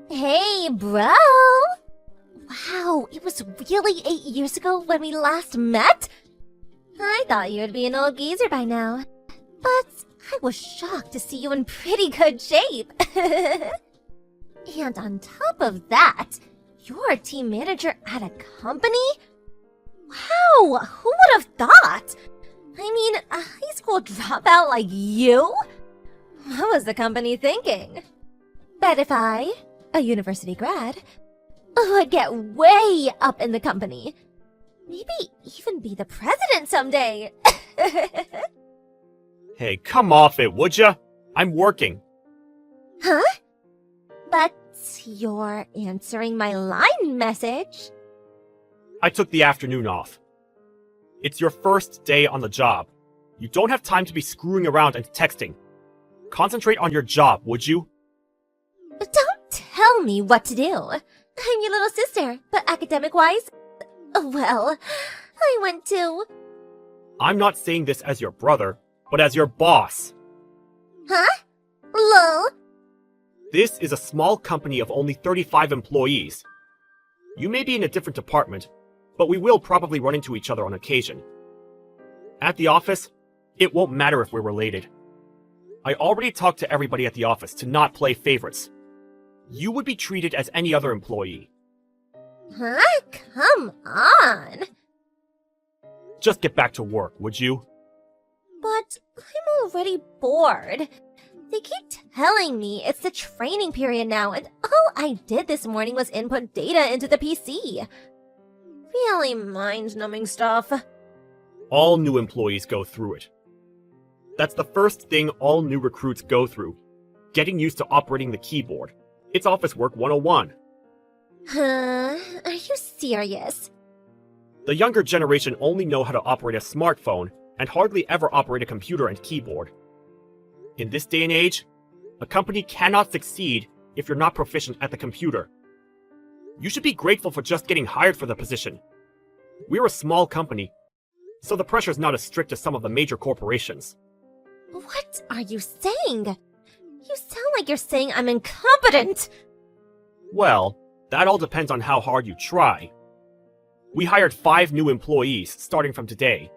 Hey, bro! Wow, it was really 8 years ago when we last met? I thought you would be an old geezer by now. But I was shocked to see you in pretty good shape. And on top of that, you're a team manager at a company? Wow, who would have thought? I mean, a high school dropout like you? What was the company thinking? Bet if I, a university grad, would get way up in the company. Maybe even be the president someday. Hey, come off it, would ya? I'm working. Huh? But you're answering my line message. I took the afternoon off. It's your first day on the job. You don't have time to be screwing around and texting. Concentrate on your job, would you? Don't tell me what to do. I'm your little sister, but academic-wise, well, I went to... I'm not saying this as your brother, but as your boss. Huh? Lol. This is a small company of only 35 employees. You may be in a different department, but we will probably run into each other on occasion. At the office, it won't matter if we're related. I already talked to everybody at the office to not play favorites. You would be treated as any other employee. Huh? Come on. Just get back to work, would you? But I'm already bored. They keep telling me it's the training period now, and all I did this morning was input data into the PC. Really mind-numbing stuff. All new employees go through it. That's the first thing all new recruits go through. Getting used to operating the keyboard. It's Office Work 101. Huh? Are you serious? The younger generation only know how to operate a smartphone and hardly ever operate a computer and keyboard. In this day and age, a company cannot succeed if you're not proficient at the computer. You should be grateful for just getting hired for the position. We're a small company, so the pressure's not as strict as some of the major corporations. What are you saying? You sound like you're saying I'm incompetent! Well, that all depends on how hard you try. We hired 5 new employees starting from today,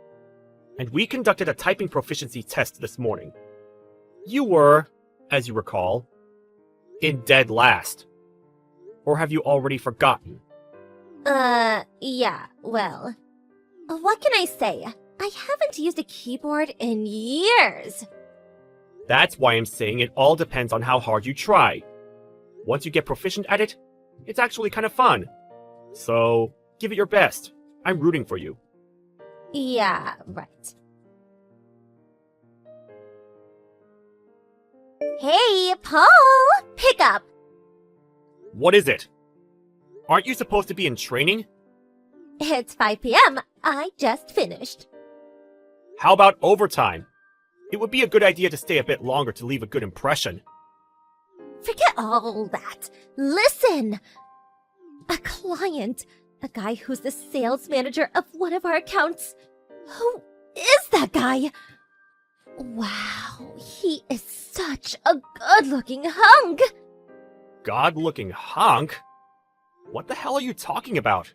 and we conducted a typing proficiency test this morning. You were, as you recall, in dead last. Or have you already forgotten? Yeah, well... What can I say? I haven't used a keyboard in years. That's why I'm saying it all depends on how hard you try. Once you get proficient at it, it's actually kind of fun. So, give it your best. I'm rooting for you. Yeah, right. Hey, Paul! Pick up! What is it? Aren't you supposed to be in training? It's 5 p.m. I just finished. How about overtime? It would be a good idea to stay a bit longer to leave a good impression. Forget all that. Listen! A client, a guy who's the sales manager of one of our accounts. Who is that guy? Wow, he is such a good-looking hunk! God-looking hunk? What the hell are you talking about?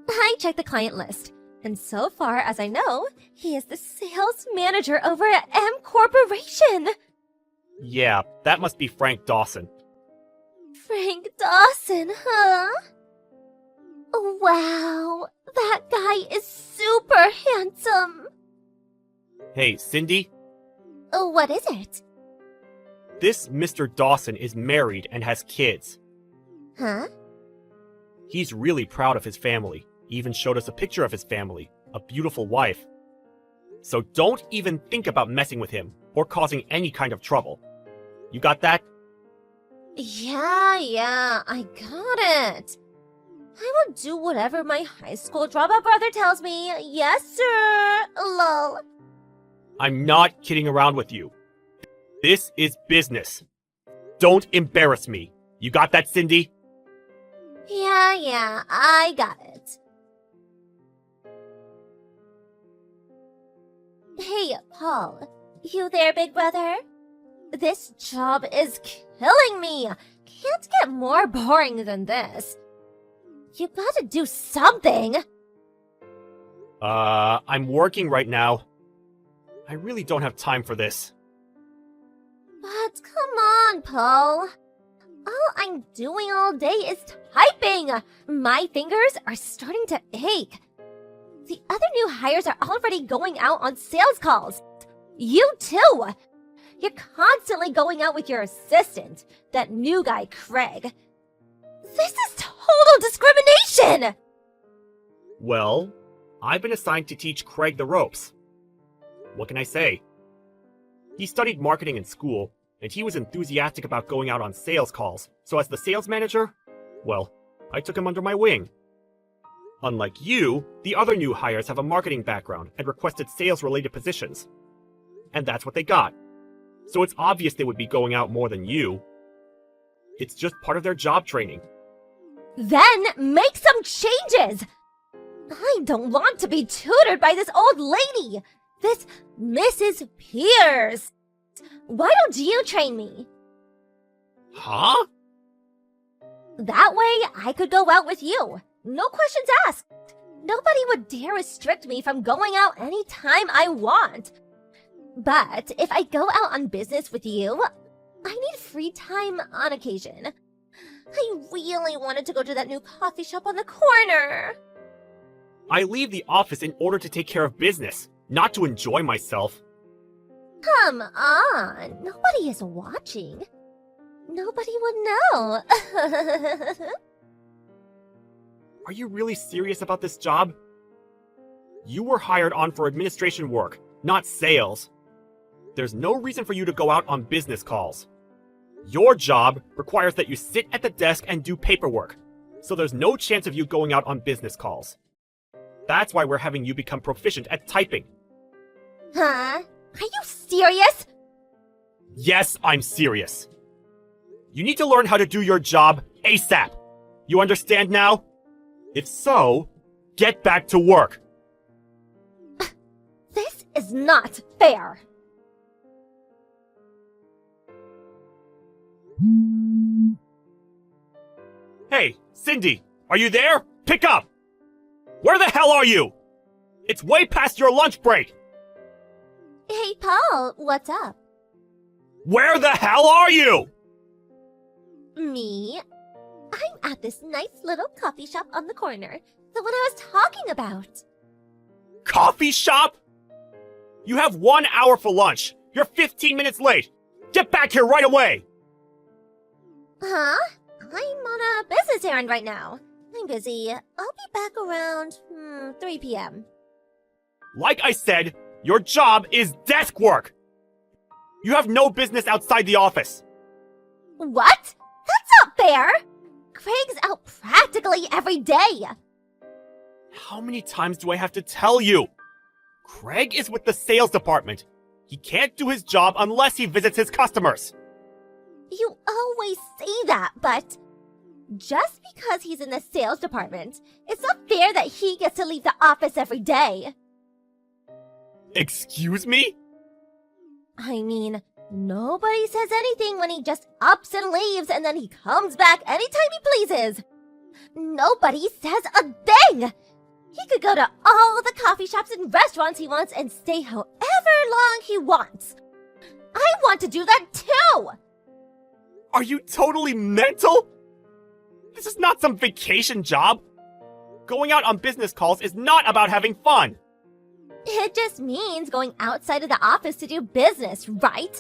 I checked the client list, and so far as I know, he is the sales manager over at M Corporation. Yeah, that must be Frank Dawson. Frank Dawson, huh? Wow, that guy is super handsome. Hey, Cindy? What is it? This Mr. Dawson is married and has kids. Huh? He's really proud of his family. He even showed us a picture of his family, a beautiful wife. So don't even think about messing with him or causing any kind of trouble. You got that? Yeah, I got it. I will do whatever my high school dropout brother tells me. Yes, sir. Lol. I'm not kidding around with you. This is business. Don't embarrass me. You got that, Cindy? Yeah, I got it. Hey, Paul. You there, big brother? This job is killing me. Can't can't get more boring than this. You gotta do something. I'm working right now. I really don't have time for this. But come on, Paul. All I'm doing all day is typing. My fingers are starting to ache. The other new hires are already going out on sales calls. You too. You're constantly going out with your assistant, that new guy, Craig. This is total discrimination! Well, I've been assigned to teach Craig the ropes. What can I say? He studied marketing in school, and he was enthusiastic about going out on sales calls, so as the sales manager, well, I took him under my wing. Unlike you, the other new hires have a marketing background and requested sales-related positions. And that's what they got. So it's obvious they would be going out more than you. It's just part of their job training. Then make some changes! I don't want to be tutored by this old lady! This Mrs. Pierce! Why don't you train me? Huh? That way I could go out with you. No questions asked. Nobody would dare restrict me from going out anytime I want. But if I go out on business with you, I need free time on occasion. I really wanted to go to that new coffee shop on the corner. I leave the office in order to take care of business, not to enjoy myself. Come on, nobody is watching. Nobody would know. Are you really serious about this job? You were hired on for administration work, not sales. There's no reason for you to go out on business calls. Your job requires that you sit at the desk and do paperwork, so there's no chance of you going out on business calls. That's why we're having you become proficient at typing. Huh? Are you serious? Yes, I'm serious. You need to learn how to do your job ASAP. You understand now? If so, get back to work. This is not fair. Hey, Cindy, are you there? Pick up! Where the hell are you? It's way past your lunch break! Hey, Paul, what's up? Where the hell are you? Me? I'm at this nice little coffee shop on the corner, the one I was talking about. Coffee shop? You have 1 hour for lunch. You're 15 minutes late. Get back here right away! Huh? I'm on a business errand right now. I'm busy. I'll be back around 3 p.m. Like I said, your job is desk work. You have no business outside the office. What? That's not fair! Craig's out practically every day. How many times do I have to tell you? Craig is with the sales department. He can't do his job unless he visits his customers. You always say that, but just because he's in the sales department, it's not fair that he gets to leave the office every day. Excuse me? I mean, nobody says anything when he just ups and leaves and then he comes back anytime he pleases. Nobody says a thing! He could go to all the coffee shops and restaurants he wants and stay however long he wants. I want to do that too! Are you totally mental? This is not some vacation job. Going out on business calls is not about having fun. It just means going outside of the office to do business, right?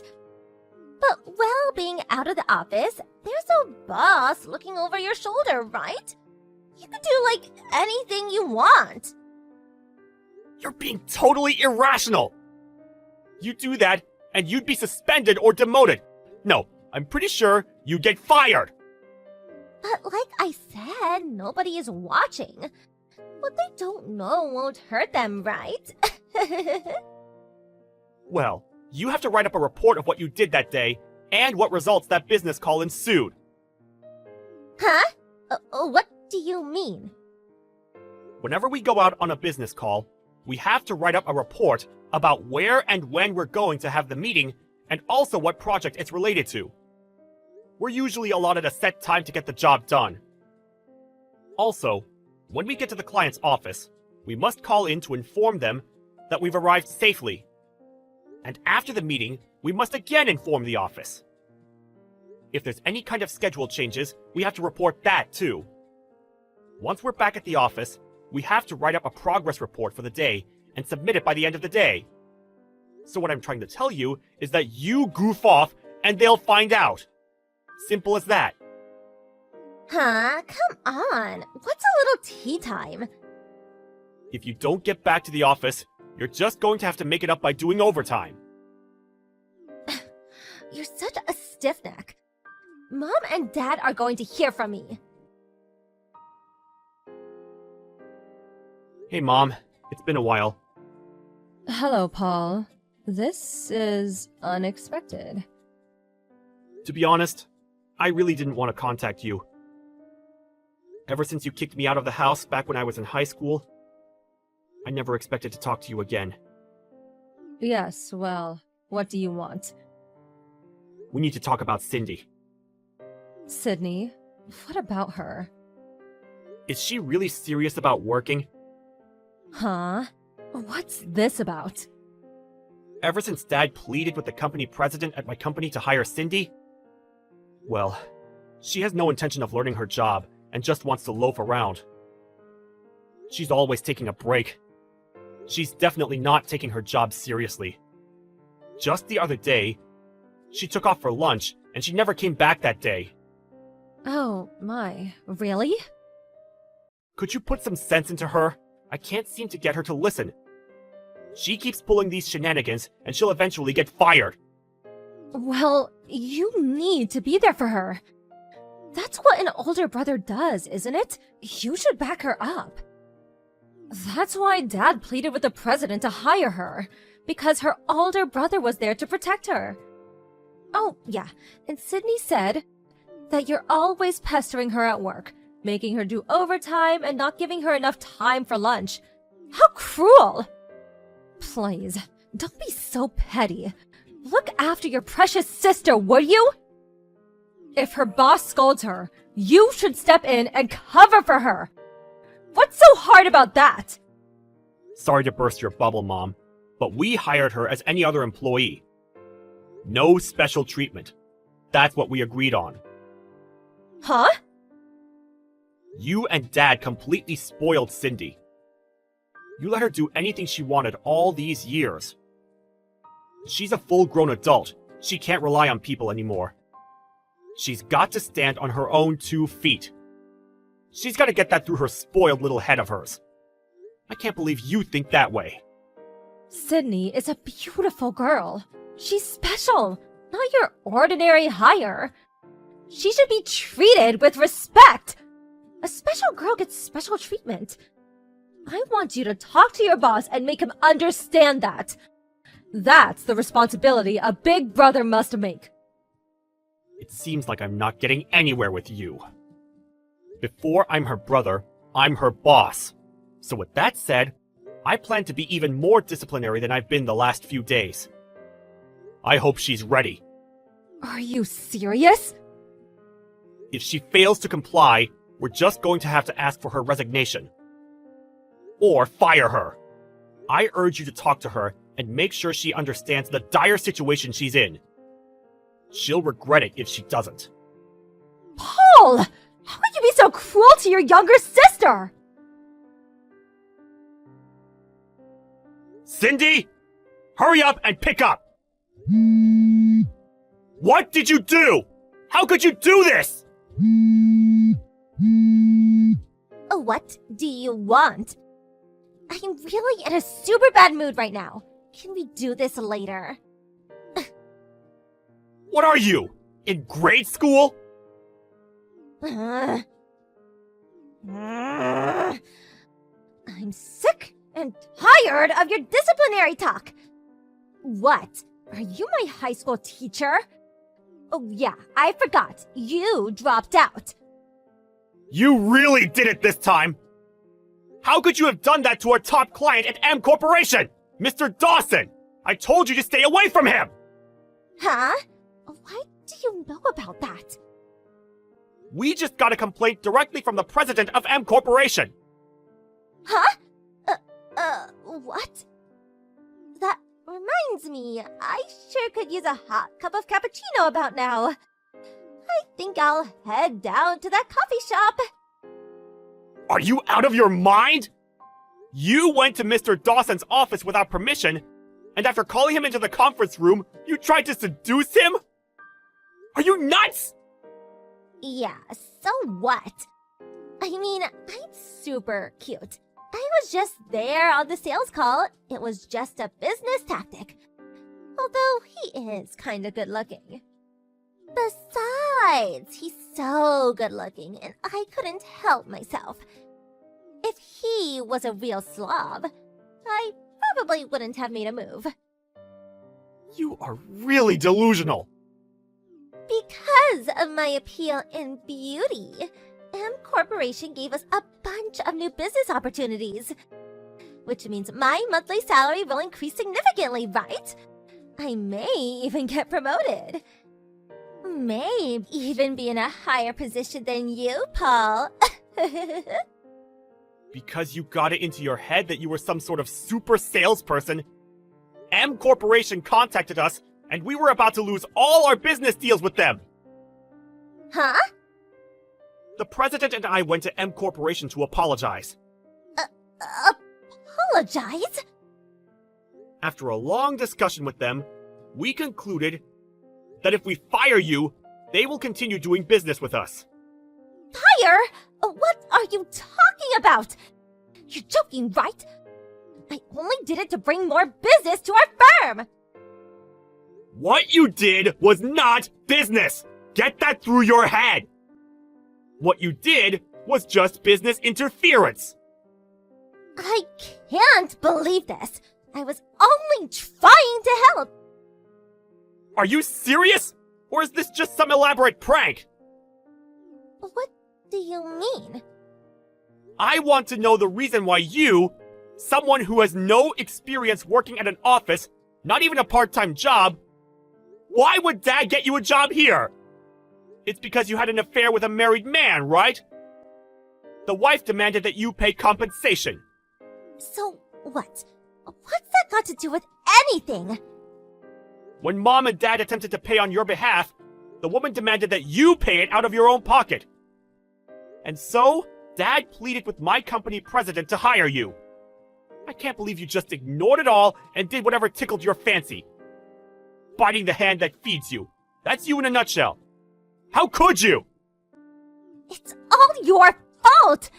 But while being out of the office, there's a boss looking over your shoulder, right? You can do, like, anything you want. You're being totally irrational. You do that, and you'd be suspended or demoted. No, I'm pretty sure you'd get fired. But like I said, nobody is watching. What they don't know won't hurt them, right? Well, you have to write up a report of what you did that day and what results that business call ensued. Huh? What do you mean? Whenever we go out on a business call, we have to write up a report about where and when we're going to have the meeting and also what project it's related to. We're usually allotted a set time to get the job done. Also, when we get to the client's office, we must call in to inform them that we've arrived safely. And after the meeting, we must again inform the office. If there's any kind of schedule changes, we have to report that too. Once we're back at the office, we have to write up a progress report for the day and submit it by the end of the day. So what I'm trying to tell you is that you goof off and they'll find out. Simple as that. Huh? Come on. What's a little tea time? If you don't get back to the office, you're just going to have to make it up by doing overtime. You're such a stiff-neck. Mom and Dad are going to hear from me. Hey, Mom. It's been a while. Hello, Paul. This is unexpected. To be honest, I really didn't want to contact you. Ever since you kicked me out of the house back when I was in high school, I never expected to talk to you again. Yes, well, what do you want? We need to talk about Cindy. Sydney, what about her? Is she really serious about working? Huh? What's this about? Ever since Dad pleaded with the company president at my company to hire Cindy? Well, she has no intention of learning her job and just wants to loaf around. She's always taking a break. She's definitely not taking her job seriously. Just the other day, she took off for lunch and she never came back that day. Oh, my. Really? Could you put some sense into her? I can't seem to get her to listen. She keeps pulling these shenanigans and she'll eventually get fired. Well, you need to be there for her. That's what an older brother does, isn't it? You should back her up. That's why Dad pleaded with the president to hire her, because her older brother was there to protect her. Oh, yeah, and Sydney said that you're always pestering her at work, making her do overtime and not giving her enough time for lunch. How cruel! Please, don't be so petty. Look after your precious sister, would you? If her boss scolds her, you should step in and cover for her. What's so hard about that? Sorry to burst your bubble, Mom, but we hired her as any other employee. No special treatment. That's what we agreed on. Huh? You and Dad completely spoiled Cindy. You let her do anything she wanted all these years. She's a full-grown adult. She can't rely on people anymore. She's got to stand on her own 2 feet. She's got to get that through her spoiled little head of hers. I can't believe you think that way. Sydney is a beautiful girl. She's special, not your ordinary hire. She should be treated with respect. A special girl gets special treatment. I want you to talk to your boss and make him understand that. That's the responsibility a big brother must make. It seems like I'm not getting anywhere with you. Before I'm her brother, I'm her boss. So with that said, I plan to be even more disciplinary than I've been the last few days. I hope she's ready. Are you serious? If she fails to comply, we're just going to have to ask for her resignation. Or fire her. I urge you to talk to her and make sure she understands the dire situation she's in. She'll regret it if she doesn't. Paul! How could you be so cruel to your younger sister? Cindy! Hurry up and pick up! What did you do? How could you do this? What do you want? I'm really in a super bad mood right now. Can we do this later? What are you? In grade school? I'm sick and tired of your disciplinary talk. What? Are you my high school teacher? Oh yeah, I forgot. You dropped out. You really did it this time! How could you have done that to our top client at M Corporation? Mr. Dawson! I told you to stay away from him! Huh? What do you know about that? We just got a complaint directly from the president of M Corporation. Huh? What? That reminds me, I sure could use a hot cup of cappuccino about now. I think I'll head down to that coffee shop. Are you out of your mind? You went to Mr. Dawson's office without permission, and after calling him into the conference room, you tried to seduce him? Are you nuts? Yeah, so what? I mean, I'm super cute. I was just there on the sales call. It was just a business tactic. Although he is kinda good looking. Besides, he's so good looking, and I couldn't help myself. If he was a real slob, I probably wouldn't have made a move. You are really delusional. Because of my appeal and beauty, M Corporation gave us a bunch of new business opportunities. Which means my monthly salary will increase significantly, right? I may even get promoted. May even be in a higher position than you, Paul. Because you got it into your head that you were some sort of super salesperson, M Corporation contacted us, and we were about to lose all our business deals with them. Huh? The president and I went to M Corporation to apologize. Apologize? After a long discussion with them, we concluded that if we fire you, they will continue doing business with us. Fire? What are you talking about? You're joking, right? I only did it to bring more business to our firm! What you did was not business! Get that through your head! What you did was just business interference! I can't believe this! I was only trying to help! Are you serious? Or is this just some elaborate prank? What do you mean? I want to know the reason why you, someone who has no experience working at an office, not even a part-time job, why would Dad get you a job here? It's because you had an affair with a married man, right? The wife demanded that you pay compensation. So, what? What's that got to do with anything? When Mom and Dad attempted to pay on your behalf, the woman demanded that you pay it out of your own pocket. And so, Dad pleaded with my company president to hire you. I can't believe you just ignored it all and did whatever tickled your fancy. Biting the hand that feeds you. That's you in a nutshell. How could you? It's all your fault!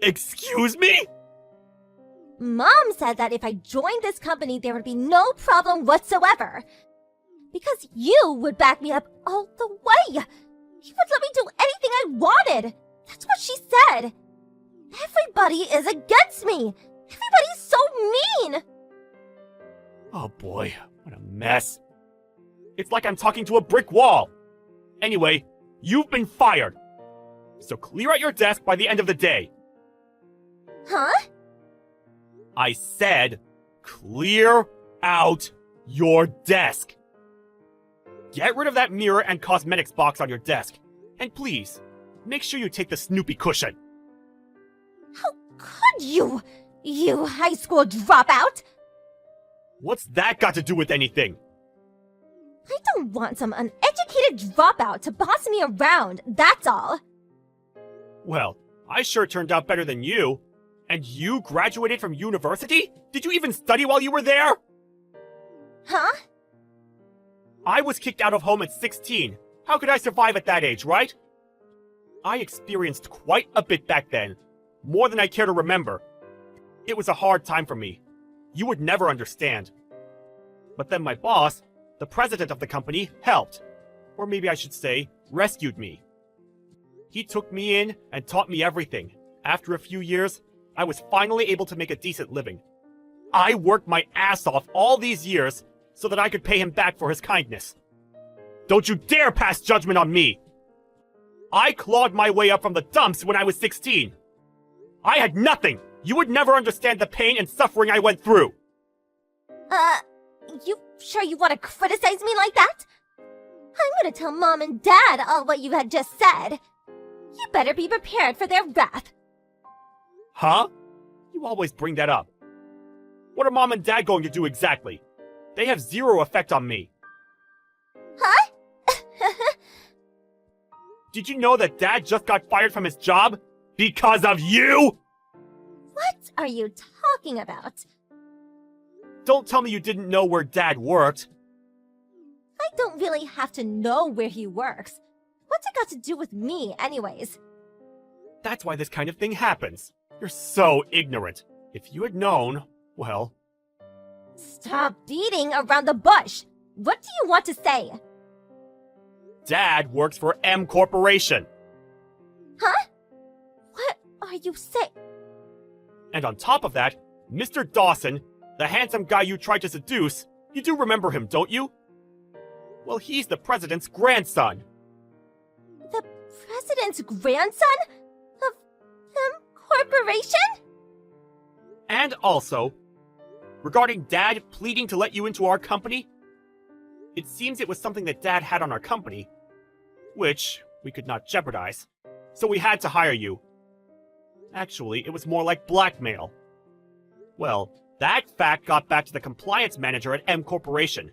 Excuse me? Mom said that if I joined this company, there would be no problem whatsoever. Because you would back me up all the way. You would let me do anything I wanted. That's what she said. Everybody is against me. Everybody's so mean. Oh boy, what a mess. It's like I'm talking to a brick wall. Anyway, you've been fired. So clear out your desk by the end of the day. Huh? I said, clear out your desk. Get rid of that mirror and cosmetics box on your desk. And please, make sure you take the Snoopy cushion. How could you? You high school dropout? What's that got to do with anything? I don't want some uneducated dropout to boss me around, that's all. Well, I sure turned out better than you. And you graduated from university? Did you even study while you were there? Huh? I was kicked out of home at 16. How could I survive at that age, right? I experienced quite a bit back then. More than I care to remember. It was a hard time for me. You would never understand. But then my boss, the president of the company, helped. Or maybe I should say, rescued me. He took me in and taught me everything. After a few years, I was finally able to make a decent living. I worked my ass off all these years so that I could pay him back for his kindness. Don't you dare pass judgment on me! I clawed my way up from the dumps when I was 16. I had nothing! You would never understand the pain and suffering I went through! You sure you want to criticize me like that? I'm gonna tell Mom and Dad all what you had just said. You better be prepared for their wrath. Huh? You always bring that up. What are Mom and Dad going to do exactly? They have zero effect on me. Huh? Did you know that Dad just got fired from his job? Because of you? What are you talking about? Don't tell me you didn't know where Dad worked. I don't really have to know where he works. What's it got to do with me, anyways? That's why this kind of thing happens. You're so ignorant. If you had known, well... Stop beating around the bush. What do you want to say? Dad works for M Corporation. Huh? What are you saying? And on top of that, Mr. Dawson, the handsome guy you tried to seduce, you do remember him, don't you? Well, he's the president's grandson. The president's grandson? Of M Corporation? And also, regarding Dad pleading to let you into our company, it seems it was something that Dad had on our company, which we could not jeopardize, so we had to hire you. Actually, it was more like blackmail. Well, that fact got back to the compliance manager at M Corporation.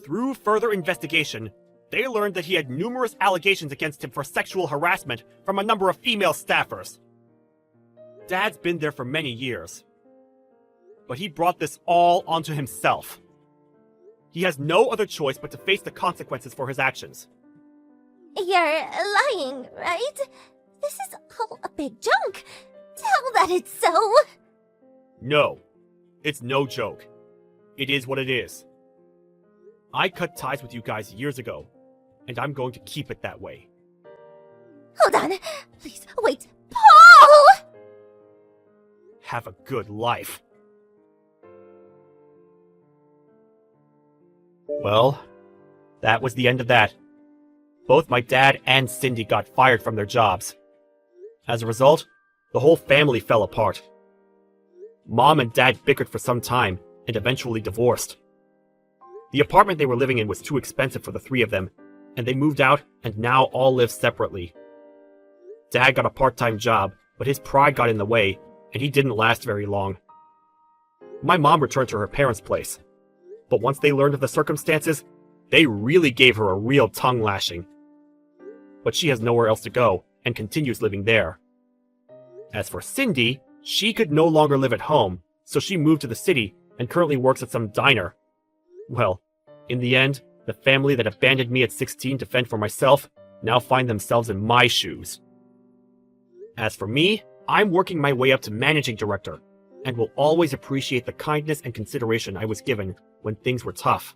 Through further investigation, they learned that he had numerous allegations against him for sexual harassment from a number of female staffers. Dad's been there for many years, but he brought this all onto himself. He has no other choice but to face the consequences for his actions. You're lying, right? This is all a big joke. Tell that it's so. No, it's no joke. It is what it is. I cut ties with you guys years ago, and I'm going to keep it that way. Hold on. Please, wait. Paul! Have a good life. Well, that was the end of that. Both my dad and Cindy got fired from their jobs. As a result, the whole family fell apart. Mom and Dad bickered for some time and eventually divorced. The apartment they were living in was too expensive for the three of them, and they moved out and now all live separately. Dad got a part-time job, but his pride got in the way, and he didn't last very long. My mom returned to her parents' place, but once they learned of the circumstances, they really gave her a real tongue lashing. But she has nowhere else to go, and continues living there. As for Cindy, she could no longer live at home, so she moved to the city and currently works at some diner. Well, in the end, the family that abandoned me at 16 to fend for myself now find themselves in my shoes. As for me, I'm working my way up to managing director, and will always appreciate the kindness and consideration I was given when things were tough.